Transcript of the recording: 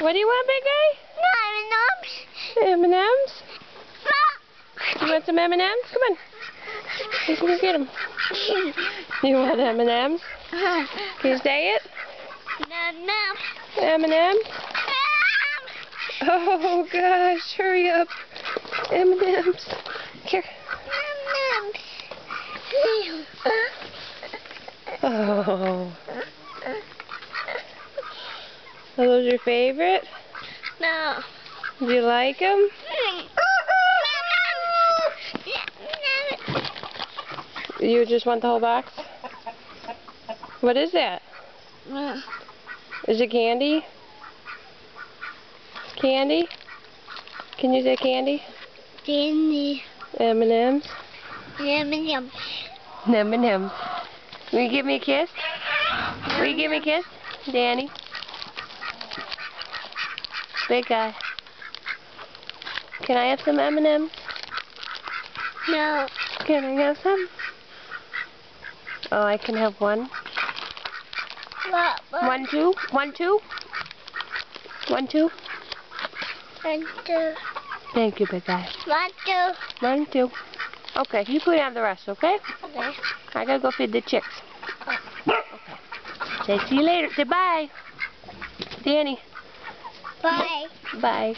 What do you want, big guy? M&M's? You want some M&M's? Come on. You can get them. You want M&M's? Can you say it? M&M's? Oh gosh, hurry up. M&M's. Here. Oh. Are those your favorite? No. Do you like them? You just want the whole box? What is that? Is it candy? Candy? Can you say candy? Candy. M&M's? M&M's. M&M's. Will you give me a kiss? Will you give me a kiss? Danny? Big guy. Can I have some M&M's? No. Can I have some? Oh, I can have one. What? 1, 2? 1, 2? 1, 2? 1, 2. Thank you, big guy. 1, 2. 1, 2. Okay, you can have the rest, okay? Okay. I gotta go feed the chicks. Okay. Say see you later. Say bye. Danny. Bye. Bye.